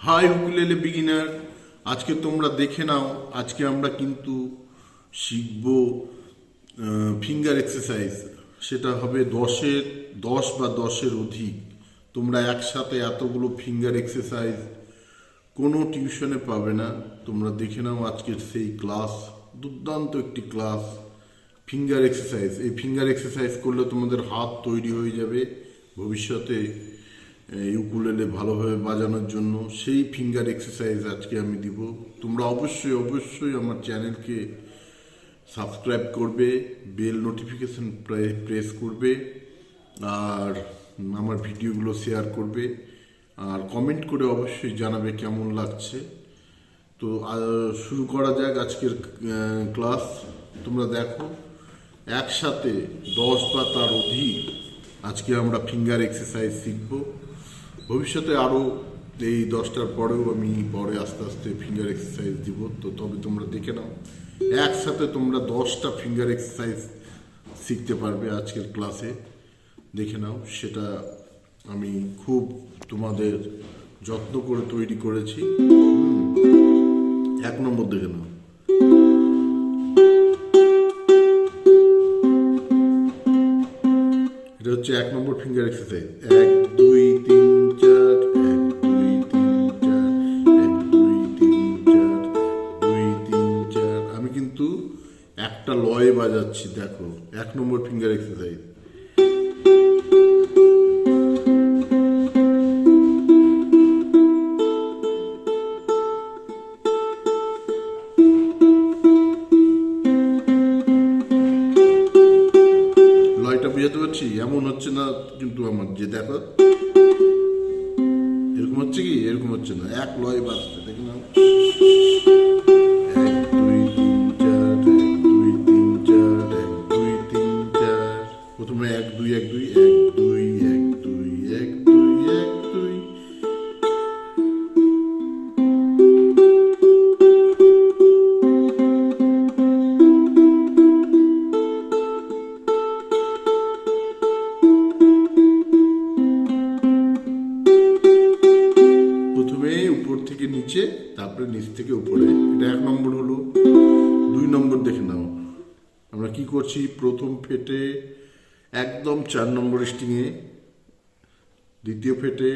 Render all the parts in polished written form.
High ukulele beginner. আজকে তোমরা দেখে নাও, আজকে আমরা কিন্তু শিখব ফিঙ্গার এক্সারসাইজ। সেটা হবে 10 বা 10-এর অধিক। তোমরা একসাথে এতগুলো ফিঙ্গার এক্সারসাইজ কোনো টিউশনে পাবে না। তোমরা দেখে নাও আজকের সেই ক্লাস, দুর্দান্ত একটি ক্লাস ফিঙ্গার এক্সারসাইজ। এই ফিঙ্গার এক্সারসাইজ করলে তোমাদের হাত তৈরি হয়ে যাবে ভবিষ্যতে ইউকুলেলে ভালোভাবে বাজানোর জন্য। সেই ফিঙ্গার এক্সারসাইজ আজকে আমি দিব। তোমরা অবশ্যই আমার চ্যানেলকে সাবস্ক্রাইব করবে, বেল নোটিফিকেশন প্রেস করবে, আর আমার ভিডিওগুলো শেয়ার করবে, আর কমেন্ট করে অবশ্যই জানাবে কেমন লাগছে। তো শুরু করা যাক আজকের ক্লাস। তোমরা দেখো, একসাথে 10 বা তার অধিক আজকে আমরা ফিঙ্গার এক্সারসাইজ শিখব। ভবিষ্যতে আরও এই 10টার পরেও আমি পরে আস্তে আস্তে ফিঙ্গার এক্সারসাইজ দিব। তো তবে তোমরা দেখে নাও, একসাথে তোমরা 10টা ফিঙ্গার এক্সারসাইজ শিখতে পারবে আজকের ক্লাসে। দেখে নাও, সেটা আমি খুব তোমাদের যত্ন করে তৈরি করেছি। 1 নম্বর দেখে নাও। এটা হচ্ছে 1 নম্বর ফিঙ্গার এক্সারসাইজ। 1 2 3 4, 1 2 3 4, 1 2 3 4, 2 3 4। আমি কিন্তু একটা লয়ে বাজাচ্ছি। দেখো, 1 নম্বর ফিঙ্গার এক্সারসাইজ। লয়টা বুঝাতে পারছি? এমন হচ্ছে না কিন্তু আমার, যে দেখো এরকম হচ্ছে কি, এরকম হচ্ছে না, এক লয় বাজছে। দেখে নাও, 1 2 3 4, 1 2 3 4, 1 2 3 4। প্রথমে 1 2 1 2 1 2 1 2 1 2 1 2। প্রথমে উপর থেকে নিচে, তারপরে নিচ থেকে উপরে। এটা 1 নম্বর হলো। 2 নম্বর দেখে নাও, আমরা কি করছি। প্রথম ফেটে একদম 4 নম্বর স্ট্রিংয়ে, দ্বিতীয় ফেটে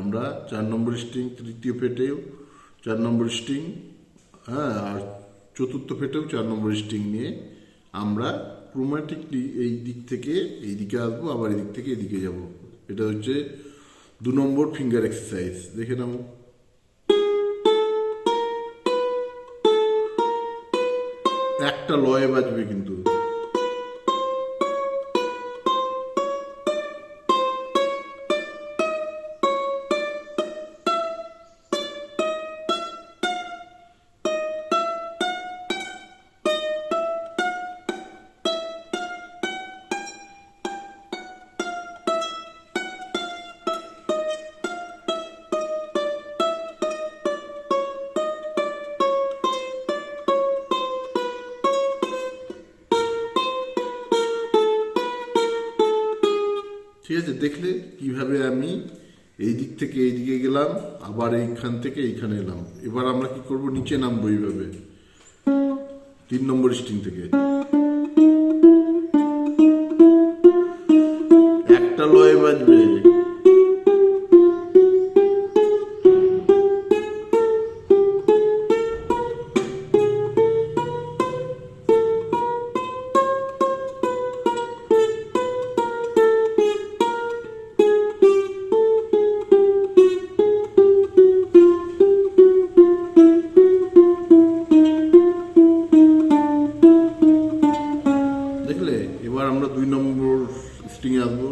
আমরা 4 নম্বর স্ট্রিং, তৃতীয় ফেটেও 4 নম্বর স্ট্রিং, হ্যাঁ, আর চতুর্থ ফেটেও 4 নম্বর স্ট্রিং নিয়ে আমরা ক্রোম্যাটিকলি এই দিক থেকে এই দিকে আসবো, আবার এই দিক থেকে এদিকে যাব। এটা হচ্ছে 2 নম্বর ফিঙ্গার এক্সারসাইজ। দেখে নাও, একটা লয়ে বাজবে কিন্তু। ঠিক আছে? দেখলে কিভাবে আমি এই দিক থেকে এই দিকে গেলাম, আবার এইখান থেকে এইখানে এলাম। এবার আমরা কি করব, নিচে নামবো এইভাবে 3 নম্বর স্ট্রিং থেকে। একটা লয়ে বাজবে। দেখলে, এবার আমরা 2 নম্বর স্ট্রিংয়ে আসবো।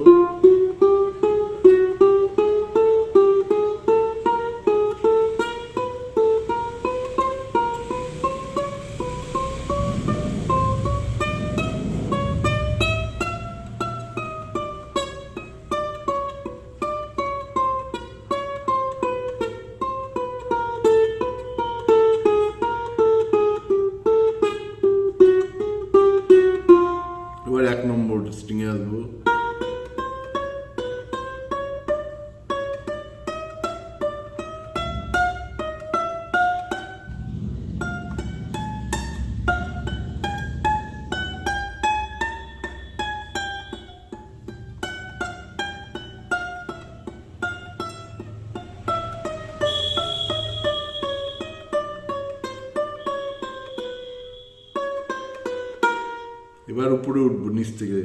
এবার উপরে উঠবো নিচ থেকে।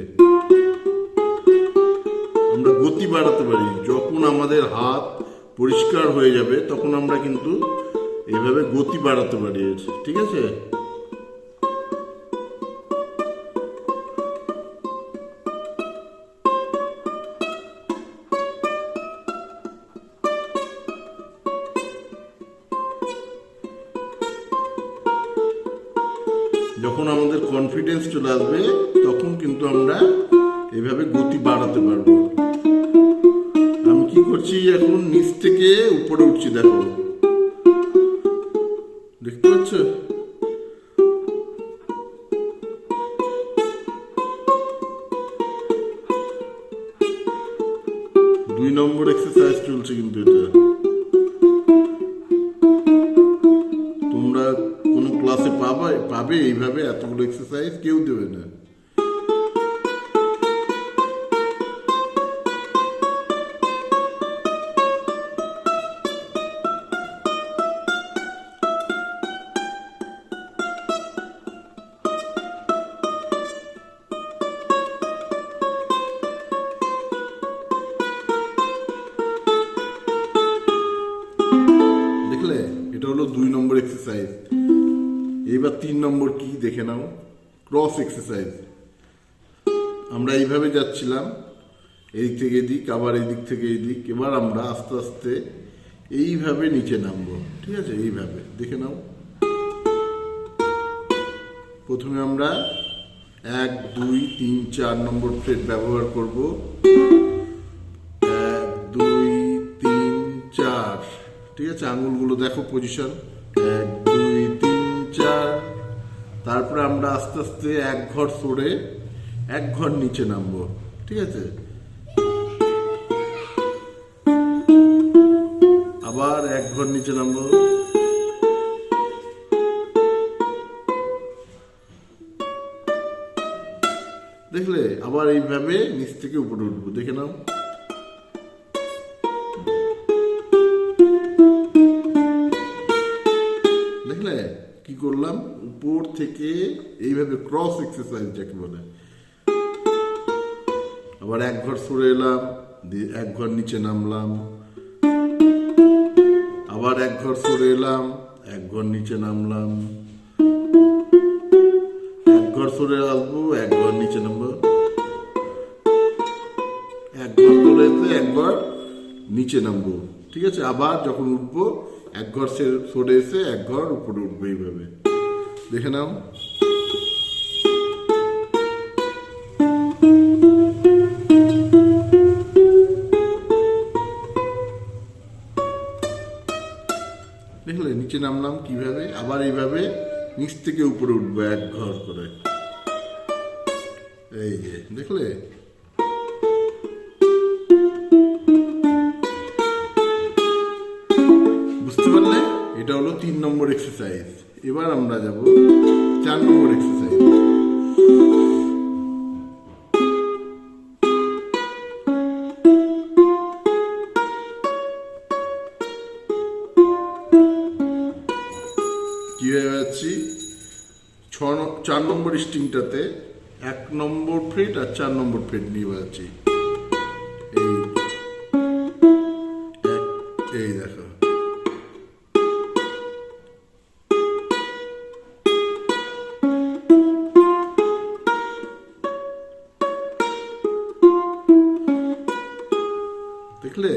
আমরা গতি বাড়াতে পারি, যখন আমাদের হাত পরিষ্কার হয়ে যাবে তখন আমরা কিন্তু এইভাবে গতি বাড়াতে পারি, ঠিক আছে? যখন আমাদের কনফিডেন্স চলে আসবে তখন কিন্তু আমরা এইভাবে গতি বাড়াতে পারবো। আমি কি করছি এখন, নিচ থেকে উপরে উঠছি, দেখো, দেখতে পাচ্ছ? 2 নম্বর এক্সারসাইজ চলছে কিন্তু এটা। তোমরা কোনো ক্লাসে পাবে এইভাবে এতগুলো এক্সারসাইজ কেউ দেবে না। দেখলে, এটা হলো 2 নম্বর এক্সারসাইজ। এইবার 3 নম্বর কি দেখে নাও, ক্রস এক্সারসাইজ। আমরা এইভাবে যাচ্ছিলাম, এদিক থেকে এদিক, আবার এদিক থেকে এদিক। এবার আমরা আস্তে আস্তে এইভাবে নিচে নামবো, ঠিক আছে? এইভাবে দেখে নাও। প্রথমে আমরা 1 2 3 4 নম্বর প্লেট ব্যবহার করব। 1 2 3 4, ঠিক আছে? আঙুলগুলো দেখো পজিশন, 1 2 3 4। তারপরে আমরা আস্তে আস্তে 1 ঘর সরে 1 ঘর নিচে নামবো, ঠিক আছে? আবার 1 ঘর নিচে নামবো, দেখলে? আবার এইভাবে নিচ থেকে উপরে উঠবো, দেখে নাও। দেখলে কি করলাম? উপর থেকে এইভাবে ক্রস এক্সারসাইজ যাকে বলে। আবার 1 ঘর সরে এলাম, দিয়ে 1 ঘর নিচে নামলাম, আবার 1 ঘর সরে এলাম, 1 ঘর নিচে নামলাম, 1 ঘর সরে আসবো, 1 ঘর নিচে নামবো, 1 ঘর সরে এসে 1 ঘর নিচে নামবো, ঠিক আছে? আবার যখন উঠবো 1 ঘর সরে এসে 1 ঘর উপরে উঠবো, এইভাবে দেখে নাও। দেখলে নিচে নামলাম কিভাবে, আবার এইভাবে নিচ থেকে উপরে উঠবো 1 ঘর করে, এই যে দেখলে। বুঝতে পারলে? এটা হলো 3 নম্বর এক্সারসাইজ। এবার আমরা যাব 4 নম্বর এক্সারসাইজ। কিভাবে যাচ্ছি? 4 নম্বর স্ট্রিংটাতে 1 নম্বর ফ্রেট আর 4 নম্বর ফ্রেট নিয়ে বাজাচ্ছি। এই দেখো, দেখলে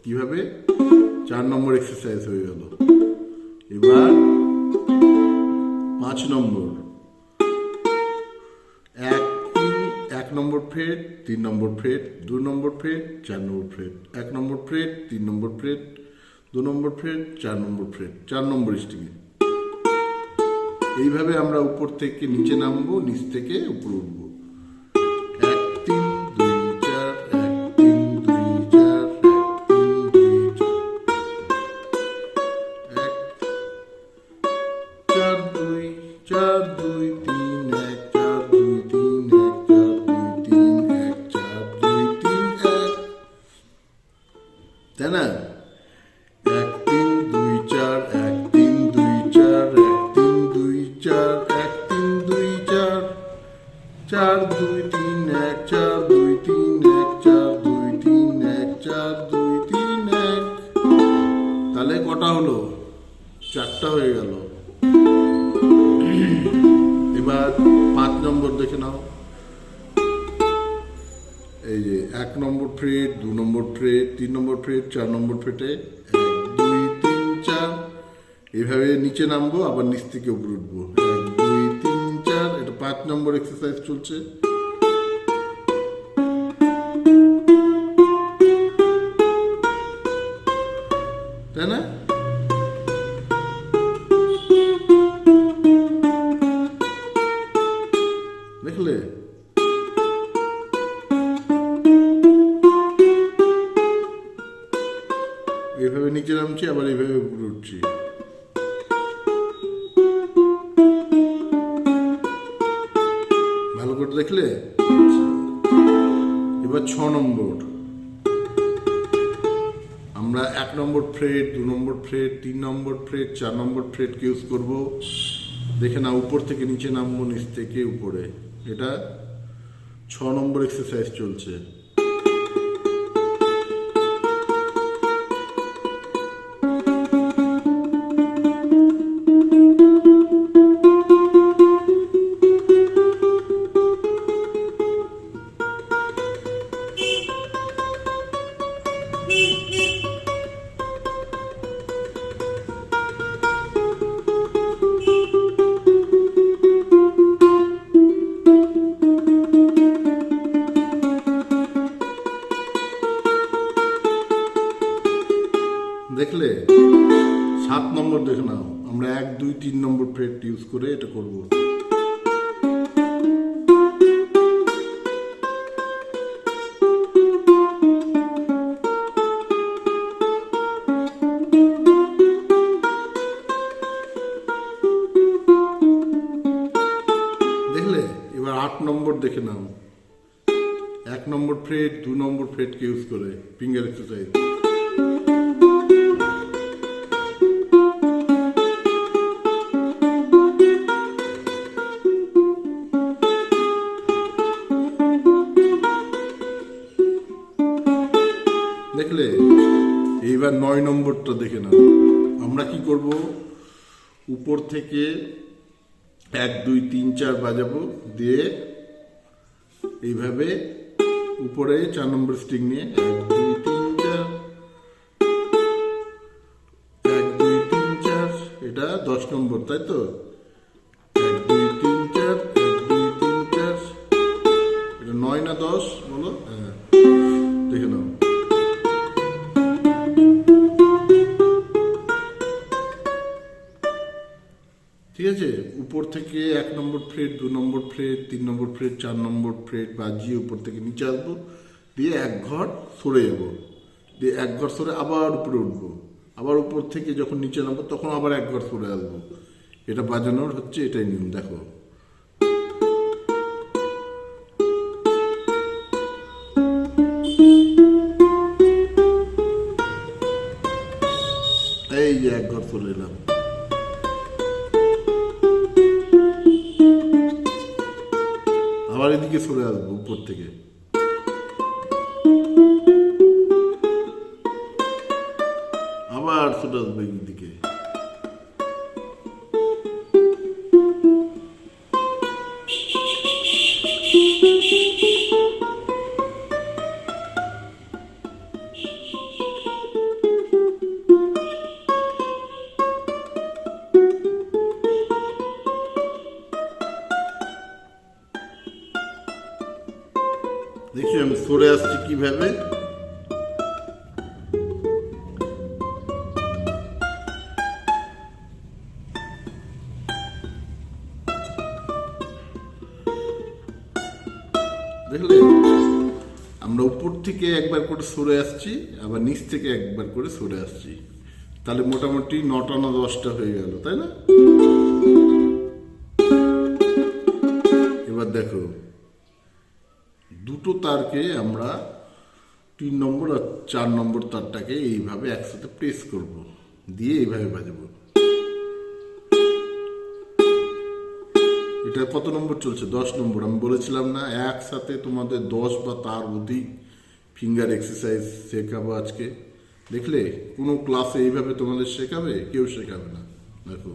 কিভাবে 4 নম্বর এক্সারসাইজ হয়ে গেল। এবার 5 নম্বর, 1 নম্বর ফ্রেট, 3 নম্বর ফ্রেট, 2 নম্বর ফ্রেট, 4 নম্বর ফ্রেট, 1 নম্বর ফ্রেট, 3 নম্বর ফ্রেট, 2 নম্বর ফ্রেট, 4 নম্বর ফ্রেট, 4 নম্বর স্ট্রিংয়ে। এইভাবে আমরা উপর থেকে নিচে নামবো, নিচ থেকে উপরে উঠবো। 1 3 2 4, 1 3 2 4, 1 3 2 4, 4 2 4 2 3 1 4 2 3 1 4 2 3 1 4 2 3 1, তাই না? 1 3 2 4, 1 3 2 4, 1 3 2 4, 1 3 2 4, 4 কটা হলো? 4টা হয়ে গেল। এবার 5 নম্বর দেখে নাও। এই যে 1 নম্বর ফ্রেট, 2 নম্বর ফ্রেট, 3 নম্বর ফ্রেট, 4 নম্বর ফ্রেটে 1 2 3 4 এইভাবে নিচে নামবো, আবার নিচ থেকে উপরে উঠবো। 1 2 3 4, এটা 5 নম্বর এক্সারসাইজ চলছে। তাই না? দেখলে? এইভাবে নিচে নামছি, আবার এইভাবে উপরে উঠছি। ভালো করে দেখলে? এবার 6 নম্বর, আমরা 1 নম্বর ফ্রেট, 2 নম্বর ফ্রেট, 3 নম্বর ফ্রেট, 4 নম্বর ফ্রেটকে ইউজ করব। দেখে না, উপর থেকে নিচে নামবো, নিচ থেকে উপরে। এটা 6 নম্বর এক্সারসাইজ চলছে। দেখলে? 7 নম্বর দেখে নাও, আমরা 1 2 3 নম্বর ফ্রেট ইউজ করে এটা করব। দেখলে? এবার 8 নম্বর দেখে নাও, 1 নম্বর ফ্রেট, 2 নম্বর ফ্রেটকে ইউজ করে ফিঙ্গার এক্সারসাইজ। দেখলে? এইবার 9 নম্বরটা দেখে নাও, আমরা কি করব? উপর থেকে 1 2 3 4 বাজাবো, দিয়ে এইভাবে উপরে 4 নম্বর স্ট্রিং নিয়ে 1 2 3 4, 1 2 3 4, এটা 10 নম্বর, তাই তো? 1 2 3 4, 1 2 3 4, এটা 9 না 10 বলো? হ্যাঁ, দেখে নাও। ঠিক আছে? উপর থেকে 1 নম্বর ফ্রেট, 2 নম্বর ফ্রেট, 3 নম্বর ফ্রেট, 4 নম্বর ফ্রেট বাজিয়ে উপর থেকে নিচে আসবো, দিয়ে 1 ঘর সরে যাবো, দিয়ে 1 ঘর সরে আবার উপরে উঠবো, আবার উপর থেকে যখন নিচে নামবো তখন আবার 1 ঘর সরে আসবো। এটা বাজানোর হচ্ছে এটাই নিয়ম। দেখো, এই যে 1 ঘর চলে এলাম, আবার এদিকে সরে আসবো উপর থেকে, আবার চলে আসবো এইদিকে। দেখি আমি সরে আসছি কিভাবে। দেখলে? আমরা উপর থেকে একবার করে সরে আসছি, আবার নিচ থেকে একবার করে সরে আসছি, তাহলে মোটামুটি 9টা না 10টা হয়ে গেল, তাই না? এবার দেখো, দুটো তারকে আমরা 3 নম্বর আর 4 নম্বর তারটাকে এইভাবে একসাথে প্রেস করব, দিয়ে এইভাবে বাজাবো। এটা কত নম্বর চলছে? 10 নম্বর। আমি বলেছিলাম না একসাথে তোমাদের 10 বা তার অধিক ফিঙ্গার এক্সারসাইজ শেখাবো আজকে, দেখলে কোনো ক্লাসে এইভাবে তোমাদের শেখাবে? কেউ শেখাবে না। দেখো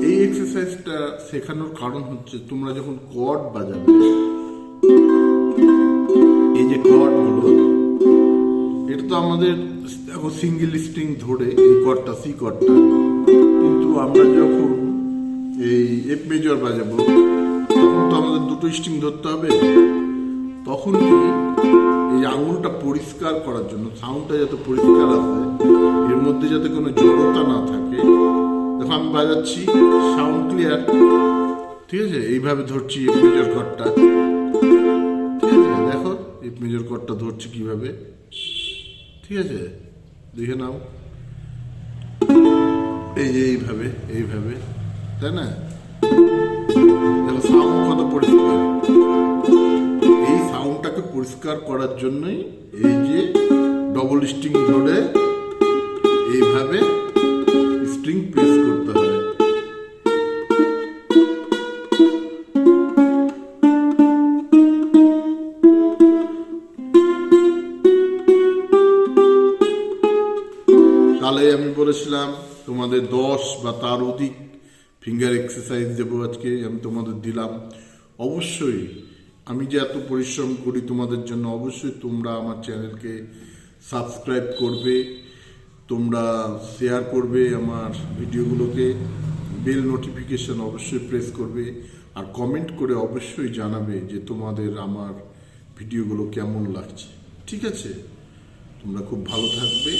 এই এক্সারসাইজটা শেখানোর কারণ হচ্ছে তোমরা যখন কর্ড বাজাবে, এই যে কর্ড হলো, এটা তো আমাদের দেখো সিঙ্গেল স্ট্রিং ধরে এই কর্ডটা, সি কর্ডটা, কিন্তু আমরা যখন এই এফ মেজর বাজাবো তখন তো আমাদের দুটো স্ট্রিং ধরতে হবে। তখন কি এই আঙুলটা পরিষ্কার করার জন্য, সাউন্ডটা যাতে পরিষ্কার আসে, এর মধ্যে যাতে কোনো জড়তা না থাকে, দেখো আমি বাজাচ্ছি, সাউন্ড ক্লিয়ার, ঠিক আছে? এইভাবে ধরছি এফ মেজর কর্ডটা, ঠিক আছে? দেখো এফ মেজর কর্ডটা ধরছি কিভাবে, ঠিক আছে? দেখে নাও, এই যে এইভাবে এইভাবে, তাই না? দেখো সাউন্ড কত পরিষ্কার। এই সাউন্ডটাকে পরিষ্কার করার জন্যই এই যে ডবল স্ট্রিং ধরে এইভাবে স্ট্রিং প্রেস করতে হয়। তাহলে আমি বলেছিলাম তোমাদের 10 বা তার অধিক ফিঙ্গার এক্সারসাইজ দেবো আজকে, আমি তোমাদের দিলাম। অবশ্যই আমি যে এত পরিশ্রম করি তোমাদের জন্য, অবশ্যই তোমরা আমার চ্যানেলকে সাবস্ক্রাইব করবে, তোমরা শেয়ার করবে আমার ভিডিওগুলোকে, বেল নোটিফিকেশন অবশ্যই প্রেস করবে, আর কমেন্ট করে অবশ্যই জানাবে যে তোমাদের আমার ভিডিওগুলো কেমন লাগছে। ঠিক আছে? তোমরা খুব ভালো থাকবে।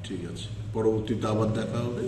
ঠিক আছে, পরবর্তীতে আবার দেখা হবে।